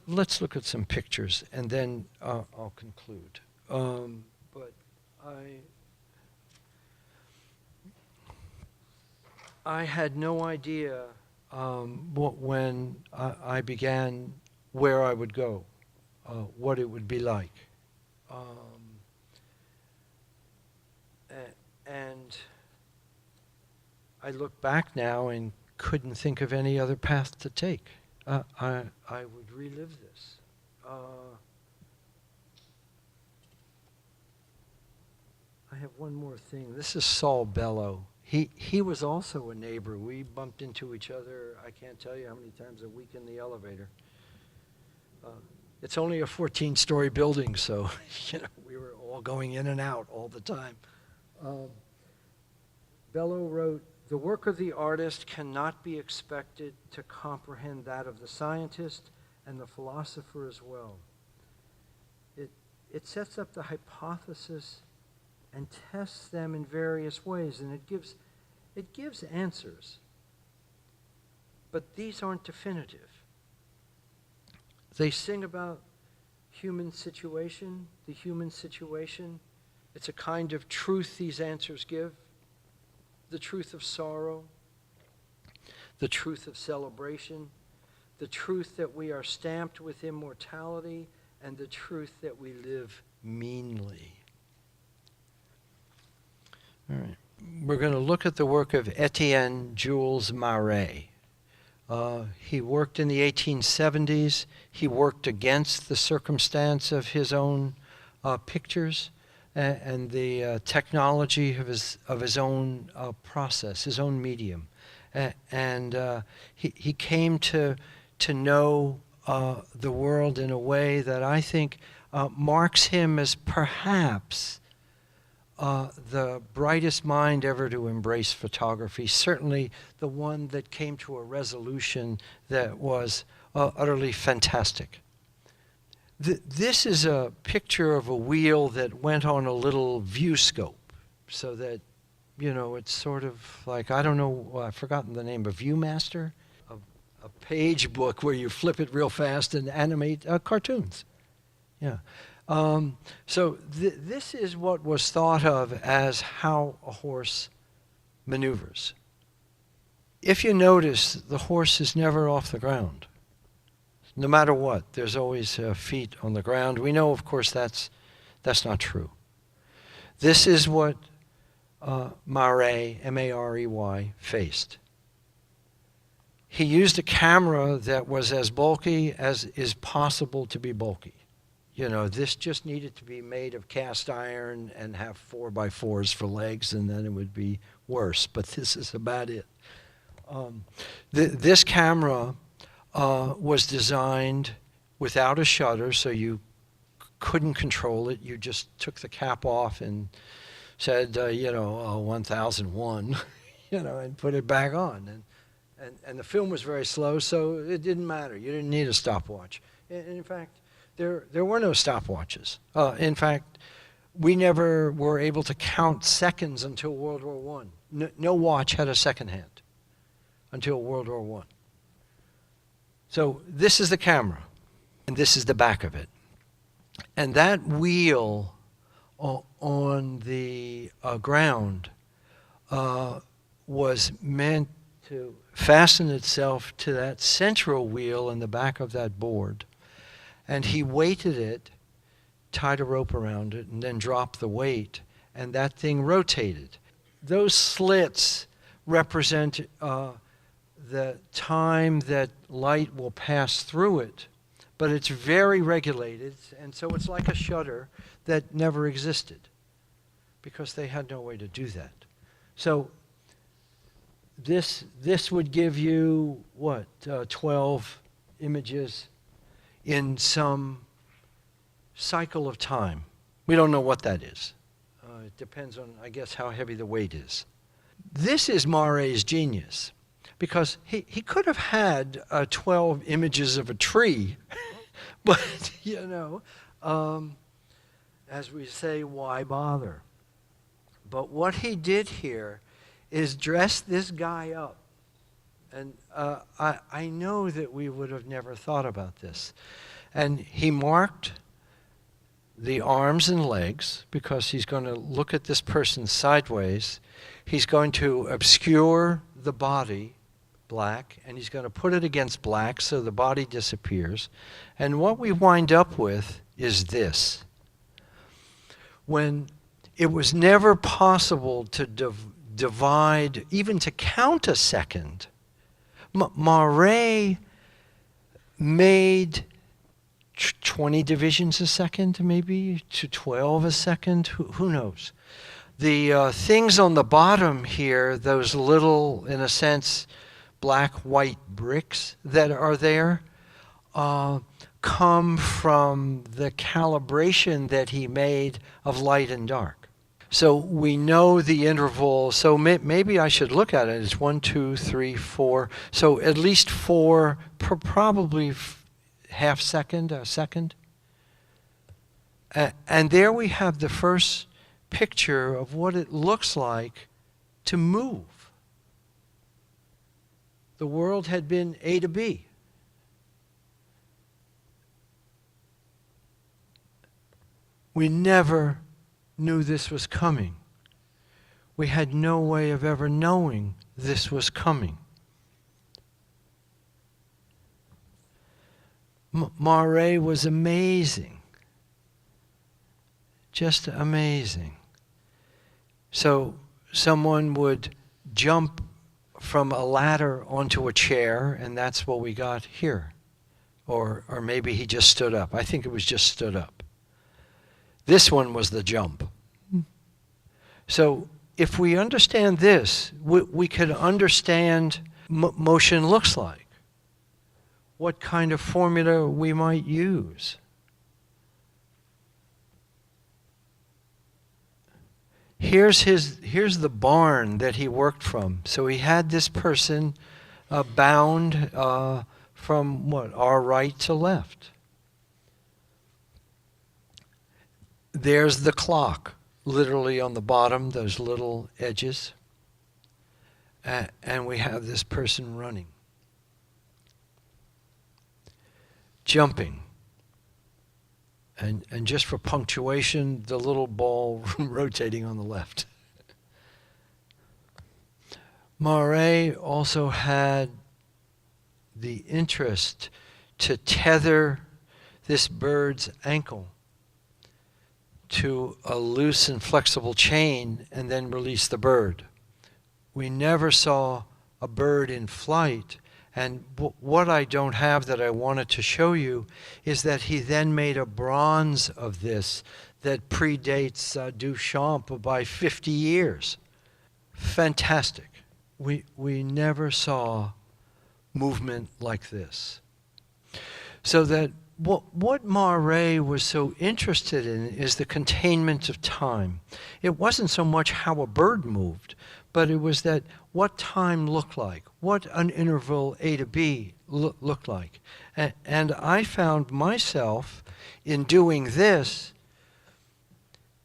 Let's look at some pictures, and then I'll conclude. But I had no idea when I began where I would go, what it would be like. And I look back now and couldn't think of any other path to take. I would relive this. I have one more thing. This is Saul Bellow. He was also a neighbor. We bumped into each other, I can't tell you how many times a week in the elevator. It's only a 14-story building, so we were all going in and out all the time. Bellow wrote, the work of the artist cannot be expected to comprehend that of the scientist and the philosopher as well. it sets up the hypothesis and tests them in various ways, and it gives answers. But these aren't definitive. They sing about human situation, the human situation. It's a kind of truth these answers give, the truth of sorrow, the truth of celebration, the truth that we are stamped with immortality, and the truth that we live meanly. All right. We're going to look at the work of Etienne Jules Marais. He worked in the 1870s. He worked against the circumstance of his own pictures and the technology of his own process, his own medium. And he came to know the world in a way that I think marks him as perhaps the brightest mind ever to embrace photography, certainly the one that came to a resolution that was utterly fantastic. This is a picture of a wheel that went on a little view scope, so that, you know, it's sort of like, I don't know, I've forgotten the name, of Viewmaster, a page book where you flip it real fast and animate cartoons. Yeah. So this is what was thought of as how a horse maneuvers. If you notice, the horse is never off the ground. No matter what, there's always feet on the ground. We know, of course, that's not true. This is what Marais, M-A-R-E-Y, faced. He used a camera that was as bulky as is possible to be bulky. You know, this just needed to be made of cast iron and have 4x4s for legs, and then it would be worse. But this is about it. This camera was designed without a shutter, so you couldn't control it. You just took the cap off and said, 1001, and put it back on. And the film was very slow, so it didn't matter. You didn't need a stopwatch. And in fact, there were no stopwatches. In fact, we never were able to count seconds until World War I. No watch had a second hand until World War I. So this is the camera, and this is the back of it. And that wheel on the ground was meant to fasten itself to that central wheel in the back of that board. And he weighted it, tied a rope around it, and then dropped the weight, and that thing rotated. Those slits represent the time that light will pass through it, but it's very regulated, and so it's like a shutter that never existed because they had no way to do that. So this would give you, 12 images in some cycle of time. We don't know what that is. It depends on, I guess, how heavy the weight is. This is Marais' genius, because he could have had 12 images of a tree, but, as we say, why bother? But what he did here is dress this guy up. And I know that we would have never thought about this. And he marked the arms and legs because he's going to look at this person sideways. He's going to obscure the body, black, and he's going to put it against black so the body disappears. And what we wind up with is this. When it was never possible to divide, even to count a second, Marais made 20 divisions a second, maybe, to 12 a second, who knows? The things on the bottom here, those little, in a sense, black-white bricks that are there, come from the calibration that he made of light and dark. So we know the interval, so maybe I should look at it. It's 1, 2, 3, 4. So at least 4 per probably half second, a second. And there we have the first picture of what it looks like to move. The world had been A to B. We never knew this was coming. We had no way of ever knowing this was coming. Mare was amazing. Just amazing. So someone would jump from a ladder onto a chair, and that's what we got here. Or maybe he just stood up. I think it was just stood up. This one was the jump. So if we understand this, we could understand motion looks like, what kind of formula we might use. Here's the barn that he worked from. So he had this person bound from what, our right to left. There's the clock, literally on the bottom, those little edges. And we have this person running. Jumping. And just for punctuation, the little ball rotating on the left. Mare also had the interest to tether this bird's ankle to a loose and flexible chain and then release the bird. We never saw a bird in flight. And what I don't have that I wanted to show you is that he then made a bronze of this that predates Duchamp by 50 years. Fantastic. We never saw movement like this. So that what Mare was so interested in is the containment of time. It wasn't so much how a bird moved, but it was that what time looked like, what an interval A to B looked like. And I found myself in doing this,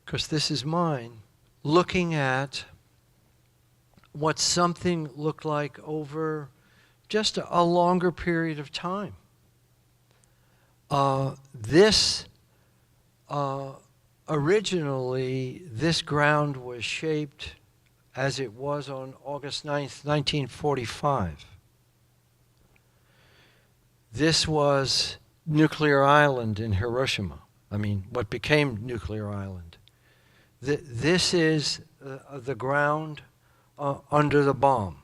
because this is mine, looking at what something looked like over just a longer period of time. Originally, this ground was shaped as it was on August 9th, 1945. This was Nuclear Island in Hiroshima. I mean, what became Nuclear Island. This is the ground under the bomb.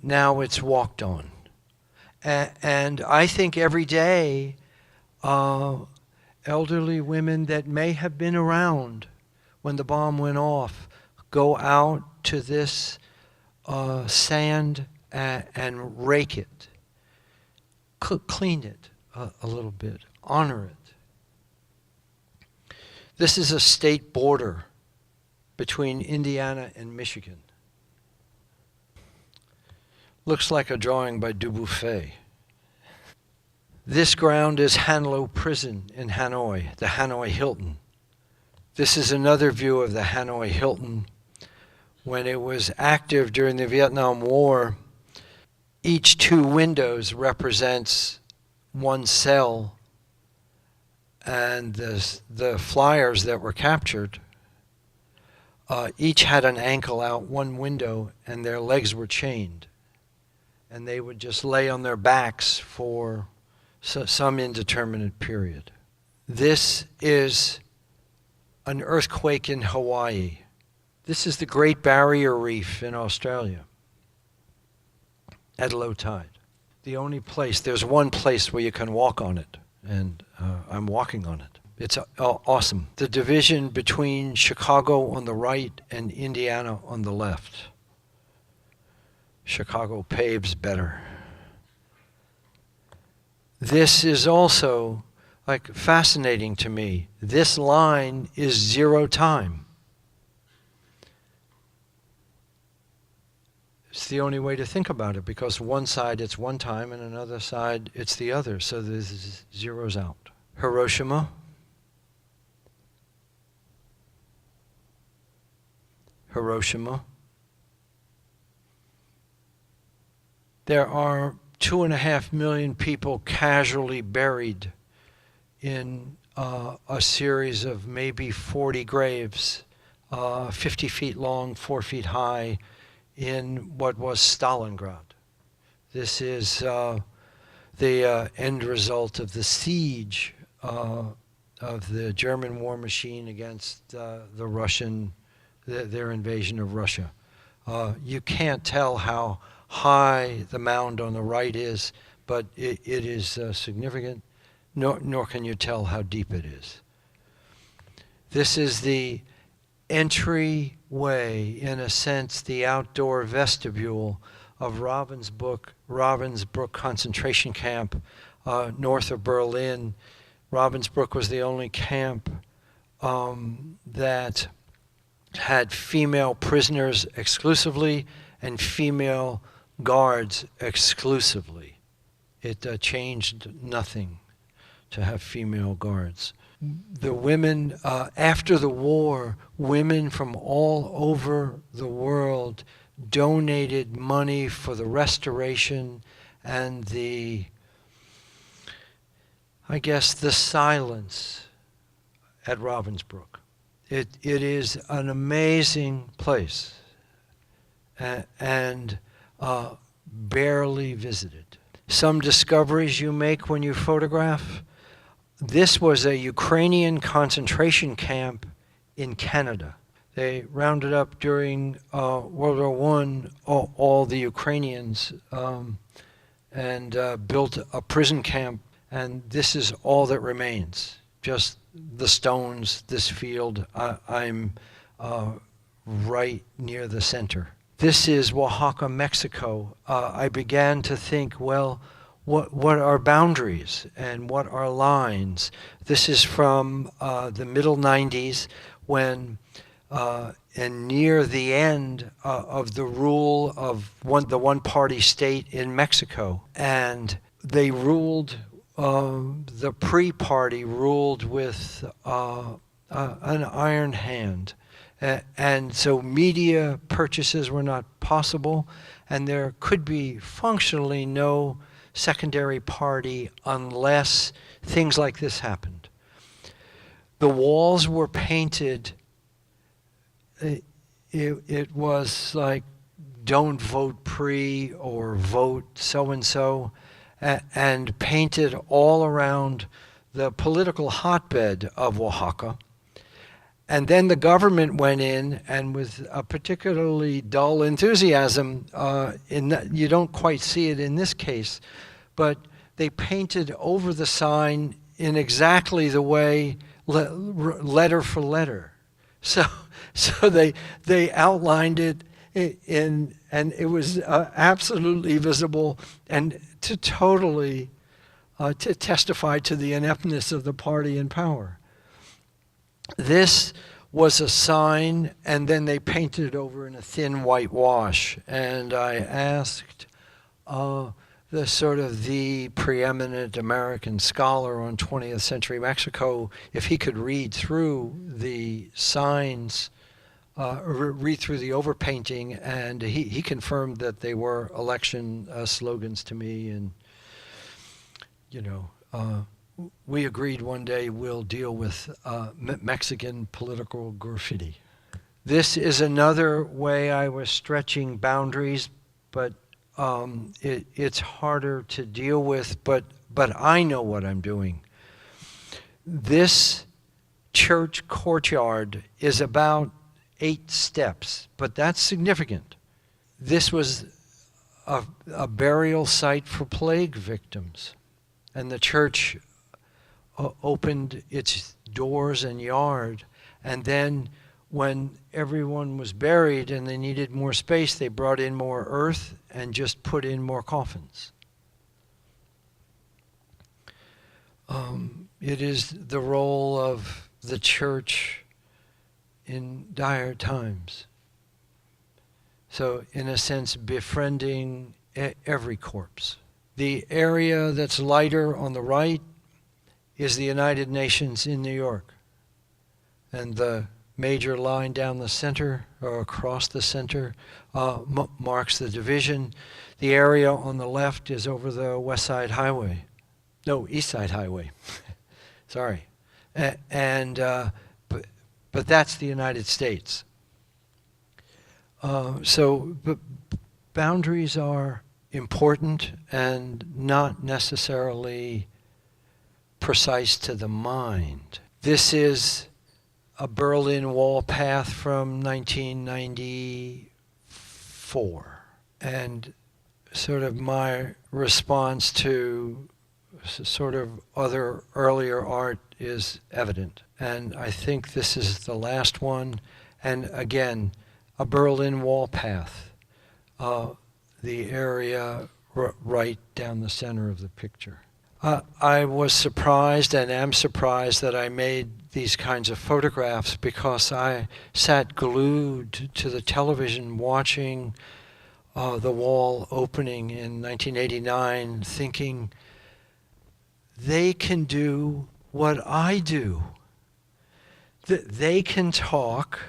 Now it's walked on. And I think every day, elderly women that may have been around when the bomb went off go out to this sand and rake it, clean it a little bit, honor it. This is a state border between Indiana and Michigan. Looks like a drawing by Dubuffet. This ground is Hanlo Prison in Hanoi, the Hanoi Hilton. This is another view of the Hanoi Hilton. When it was active during the Vietnam War, each 2 windows represents one cell, and the flyers that were captured each had an ankle out one window, and their legs were chained. And they would just lay on their backs for some indeterminate period. This is an earthquake in Hawaii. This is the Great Barrier Reef in Australia at low tide. The only place, there's one place where you can walk on it, and I'm walking on it. It's awesome. The division between Chicago on the right and Indiana on the left. Chicago paves better. This is also fascinating to me. This line is 0 time. It's the only way to think about it, because one side it's one time and another side it's the other, so this zeroes out. Hiroshima. Hiroshima. There are 2.5 million people casually buried in a series of maybe 40 graves, 50 feet long, 4 feet high, in what was Stalingrad. This is the end result of the siege of the German war machine against their invasion of Russia. You can't tell how high the mound on the right is, but it is significant, nor can you tell how deep it is. This is the entryway, in a sense, the outdoor vestibule of Ravensbrück concentration camp north of Berlin. Ravensbrück was the only camp that had female prisoners exclusively and female guards exclusively. It changed nothing to have female guards. The women, after the war, women from all over the world donated money for the restoration and the silence at Ravensbrück. It is an amazing place and barely visited. Some discoveries you make when you photograph. This was a Ukrainian concentration camp in Canada. They rounded up during World War I all the Ukrainians and built a prison camp, and this is all that remains. Just the stones, this field. I'm right near the center. This is Oaxaca, Mexico. I began to think, well, what are boundaries and what are lines? This is from the middle 90s when, and near the end of the rule of the one-party state in Mexico. And they ruled, the pre-party ruled with an iron hand. And so media purchases were not possible, and there could be functionally no secondary party unless things like this happened. The walls were painted. It was like, don't vote pre or vote so-and-so, and painted all around the political hotbed of Oaxaca. And then the government went in, and with a particularly dull enthusiasm, you don't quite see it in this case, but they painted over the sign in exactly the way, letter for letter. So they outlined it and it was absolutely visible, and to testify to the ineptness of the party in power. This was a sign, and then they painted it over in a thin white wash. And I asked the preeminent American scholar on 20th century Mexico if he could read through the signs, read through the overpainting, and he confirmed that they were election slogans to me. And, we agreed one day we'll deal with Mexican political graffiti. This is another way I was stretching boundaries, but it's harder to deal with, but I know what I'm doing. This church courtyard is about 8 steps, but that's significant. This was a burial site for plague victims, and the church opened its doors and yard, and then when everyone was buried and they needed more space, they brought in more earth and just put in more coffins. It is the role of the church in dire times. So in a sense, befriending every corpse. The area that's lighter on the right is the United Nations in New York. And the major line down the center, or across the center, marks the division. The area on the left is over the West Side Highway. No, East Side Highway. Sorry. But that's the United States. But boundaries are important and not necessarily precise to the mind. This is a Berlin Wall path from 1994. And sort of my response to sort of other earlier art is evident. And I think this is the last one. And again, a Berlin Wall path, the area right down the center of the picture. I was surprised and am surprised that I made these kinds of photographs because I sat glued to the television watching the wall opening in 1989 thinking, they can do what I do. They can talk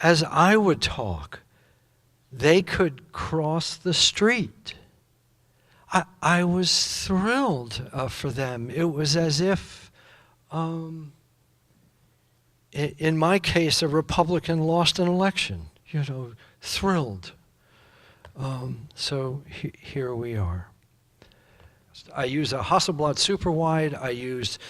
as I would talk. They could cross the street. I was thrilled for them. It was as if, in my case, a Republican lost an election. Thrilled. So here we are. I use a Hasselblad super wide. I used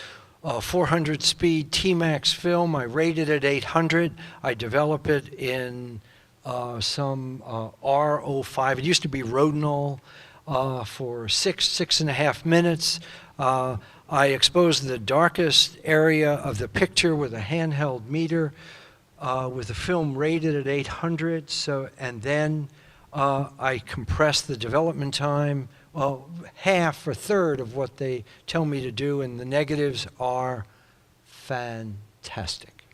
400 speed T-Max film. I rated it 800. I develop it in some R05. It used to be Rodinal. For 6.5 minutes. I exposed the darkest area of the picture with a handheld meter, with the film rated at 800. And then I compressed the development time, half or third of what they tell me to do, and the negatives are fantastic.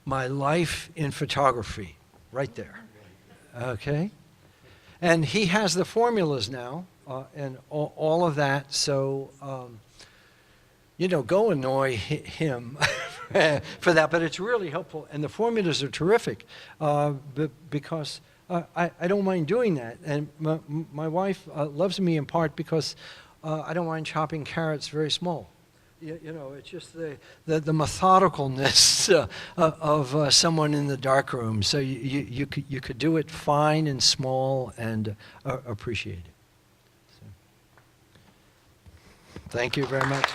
My life in photography, right there. Okay? And he has the formulas now, and all of that. So, go annoy him for that. But it's really helpful. And the formulas are terrific because I don't mind doing that. And my wife loves me in part because I don't mind chopping carrots very small. It's just the methodicalness of someone in the darkroom. So you could do it fine and small and appreciate it. So, thank you very much.